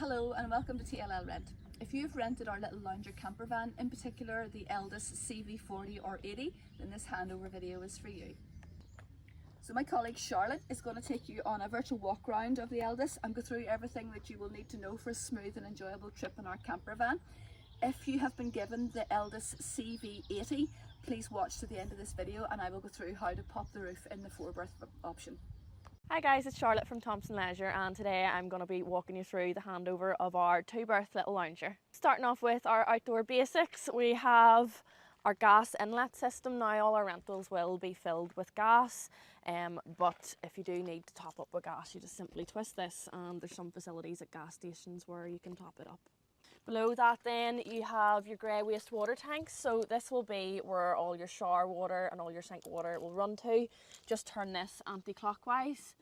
Hello and welcome to TLL Rent. If you've rented our little lounger camper van, in particular the Elddis CV40 or 80, then this handover video is for you. So my colleague Charlotte is going to take you on a virtual walk round of the Elddis and go through everything that you will need to know for a smooth and enjoyable trip in our camper van. If you have been given the Elldis CV80, please watch to the end of this video and I will go through how to pop the roof in the 4-berth option. Hi guys, it's Charlotte from Thompson Leisure, and today I'm going to be walking you through the handover of our 2-berth little lounger. Starting off with our outdoor basics, we have our gas inlet system. Now all our rentals will be filled with gas, but if you do need to top up with gas, you just simply twist this, and there's some facilities at gas stations where you can top it up. Below that then you have your grey wastewater tanks, so this will be where all your shower water and all your sink water will run to. Just turn this anti-clockwise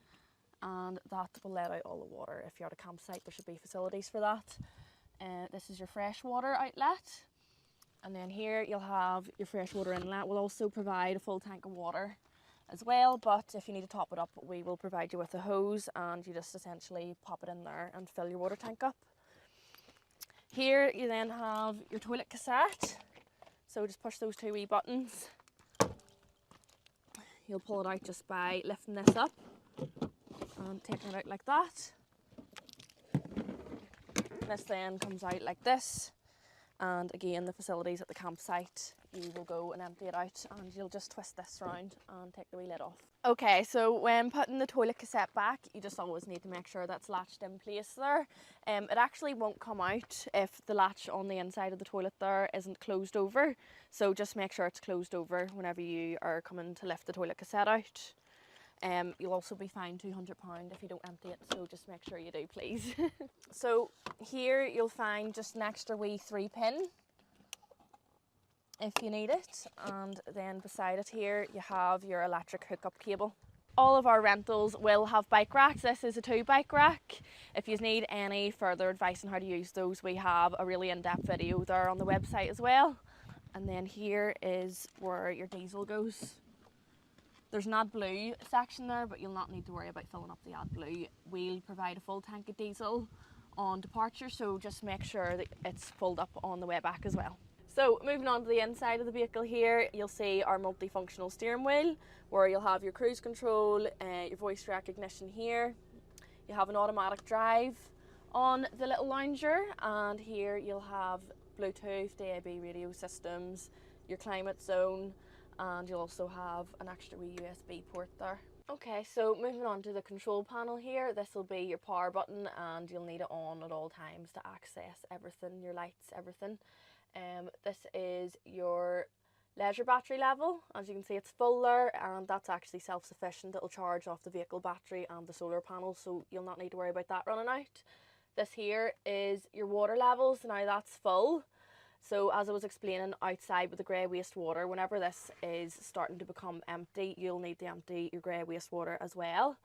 and that will let out all the water. If you're at a campsite there should be facilities for that. This is your freshwater outlet, and then here you'll have your freshwater inlet. We'll also provide a full tank of water as well, but if you need to top it up we will provide you with a hose and you just essentially pop it in there and fill your water tank up. Here you then have your toilet cassette, so just push those two wee buttons. You'll pull it out just by lifting this up and taking it out like that. This then comes out like this, and again the facilities at the campsite, you will go and empty it out and you'll just twist this round and take the wee lid off. Okay, so when putting the toilet cassette back, you just always need to make sure that's latched in place there. It actually won't come out if the latch on the inside of the toilet there isn't closed over, so just make sure it's closed over whenever you are coming to lift the toilet cassette out. You'll also be fined £200 if you don't empty it, so just make sure you do, please. So here you'll find just an extra wee 3-pin if you need it, and then beside it here you have your electric hookup cable. All of our rentals will have bike racks. This is a 2-bike rack. If you need any further advice on how to use those, we have a really in-depth video there on the website as well. And then here is where your diesel goes. There's an AdBlue section there, but you'll not need to worry about filling up the AdBlue. We'll provide a full tank of diesel on departure, so just make sure that it's filled up on the way back as well. So moving on to the inside of the vehicle here, you'll see our multifunctional steering wheel where you'll have your cruise control, your voice recognition here. You have an automatic drive on the little lounger, and here you'll have Bluetooth, DAB radio systems, your climate zone, and you'll also have an extra wee USB port there. Okay, so moving on to the control panel here, this will be your power button and you'll need it on at all times to access everything, your lights, everything. This is your leisure battery level. As you can see, it's full there, and that's actually self-sufficient. It'll charge off the vehicle battery and the solar panel, so you'll not need to worry about that running out. This here is your water levels. Now that's full. So as I was explaining outside with the grey wastewater, whenever this is starting to become empty, you'll need to empty your grey wastewater as well.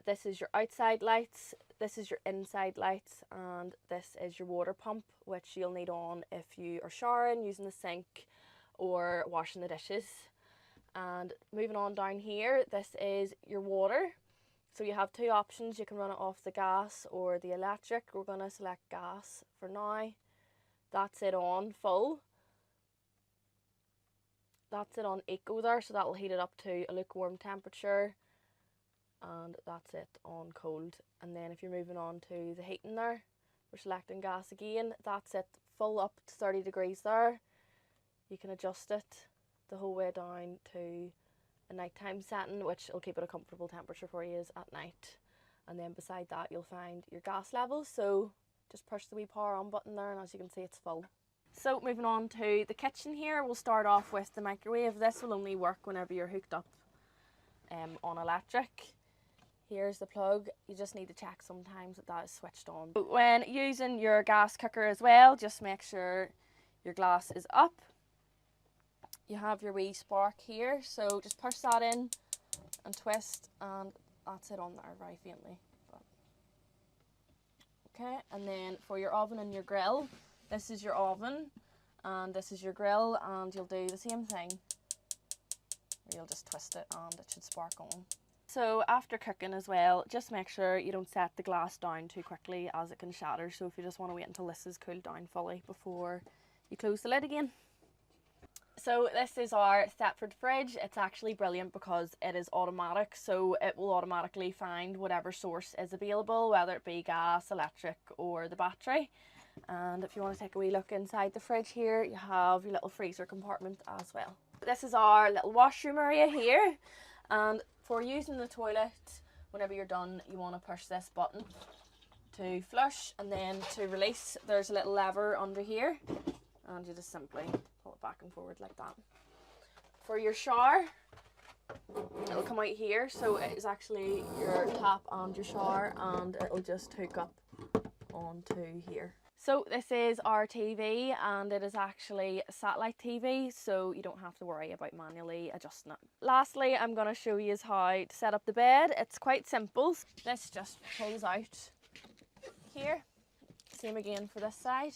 This is your outside lights, this is your inside lights, and this is your water pump, which you'll need on if you are showering, using the sink, or washing the dishes. And moving on down here, this is your water. So you have two options. You can run it off the gas or the electric. We're going to select gas for now. That's it on full. That's it on eco there, so that will heat it up to a lukewarm temperature. And that's it on cold. And then if you're moving on to the heating there, we're selecting gas again. That's it full up to 30 degrees there. You can adjust it the whole way down to a nighttime setting, which will keep it a comfortable temperature for you at night. And then beside that you'll find your gas levels, so just push the wee power on button there and as you can see it's full. So moving on to the kitchen here, we'll start off with the microwave. This will only work whenever you're hooked up on electric. Here's the plug. You just need to check sometimes that is switched on. When using your gas cooker as well, just make sure your glass is up. You have your wee spark here, so just push that in and twist, and that's it on there very faintly. Okay, and then for your oven and your grill, this is your oven and this is your grill, and you'll do the same thing. You'll just twist it and it should spark on. So after cooking as well, just make sure you don't set the glass down too quickly as it can shatter. So if you just want to wait until this is cooled down fully before you close the lid again. So this is our Thetford fridge. It's actually brilliant because it is automatic, so it will automatically find whatever source is available, whether it be gas, electric or the battery. And if you want to take a wee look inside the fridge here, you have your little freezer compartment as well. This is our little washroom area here, and for using the toilet, whenever you're done, you want to push this button to flush, and then to release there's a little lever under here, and you just simply pull it back and forward like that. For your shower, it'll come out here, so it is actually your tap and your shower, and it'll just hook up onto here. So this is our TV, and it is actually a satellite TV, so you don't have to worry about manually adjusting it. Lastly, I'm going to show you how to set up the bed. It's quite simple. This just pulls out here. Same again for this side.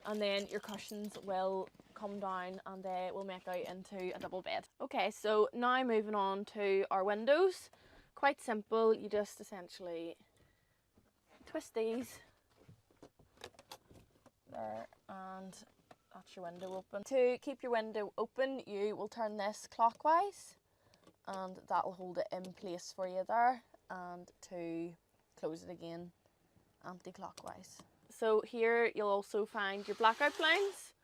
And then your cushions will come down and they will make out into a double bed. Okay, so now moving on to our windows. Quite simple. You just essentially twist these there, and that's your window open. To keep your window open, you will turn this clockwise, and that will hold it in place for you there, and to close it again, anti-clockwise. So here you'll also find your blackout blinds,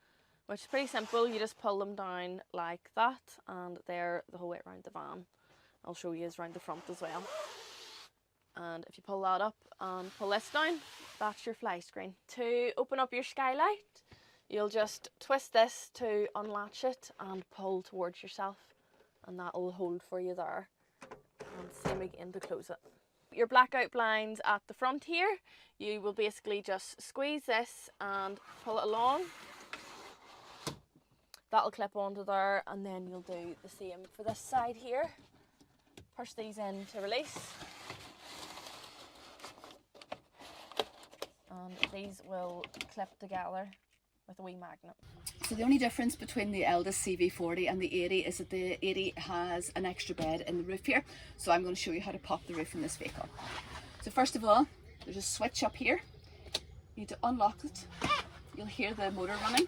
which is pretty simple. You just pull them down like that, and they're the whole way around the van. I'll show you around the front as well. And if you pull that up and pull this down, that's your fly screen. To open up your skylight, you'll just twist this to unlatch it and pull towards yourself, and that'll hold for you there. And same again to close it. Your blackout blinds at the front here, you will basically just squeeze this and pull it along. That'll clip onto there, and then you'll do the same for this side here. Push these in to release. And these will clip together with a wee magnet. So the only difference between the Elddis CV40 and the 80 is that the 80 has an extra bed in the roof here. So I'm going to show you how to pop the roof in this vehicle. So first of all, there's a switch up here. You need to unlock it. You'll hear the motor running.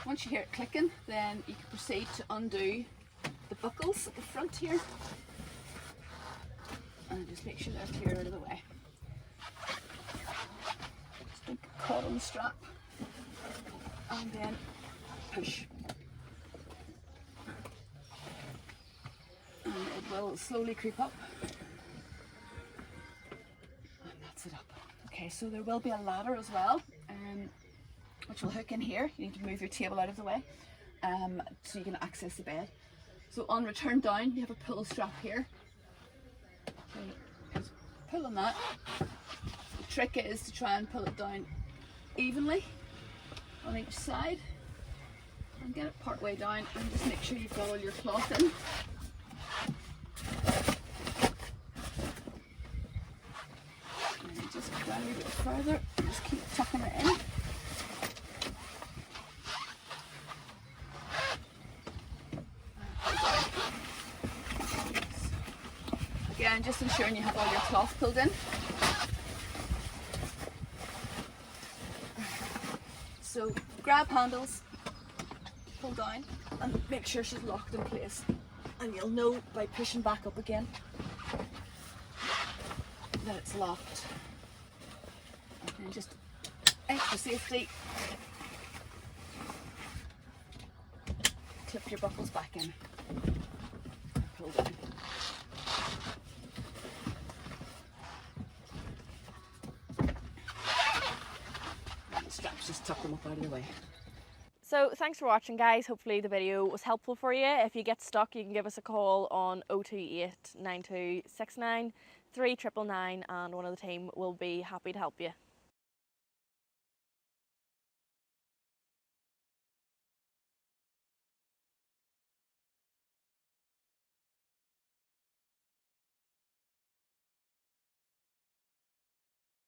Once you hear it clicking, then you can proceed to undo the buckles at the front here. And just make sure they're clear out of the way. Just don't get caught on the strap. And then push. And it will slowly creep up. And that's it up. Okay, so there will be a ladder as well, which will hook in here. You need to move your table out of the way so you can access the bed. So on return down, you have a pull strap here. So just pull on that. The trick is to try and pull it down evenly on each side and get it part way down, and just make sure you've got all your cloth in. And then just go a little bit further and just keep tucking it in. Again, just ensuring you have all your cloth pulled in. So grab handles, pull down, and make sure she's locked in place. And you'll know by pushing back up again that it's locked. And then just extra safety, clip your buckles back in. Pull down. Straps, just tuck them up out of the way. So thanks for watching, guys. Hopefully the video was helpful for you. If you get stuck, you can give us a call on 028 9269 3999 and one of the team will be happy to help you.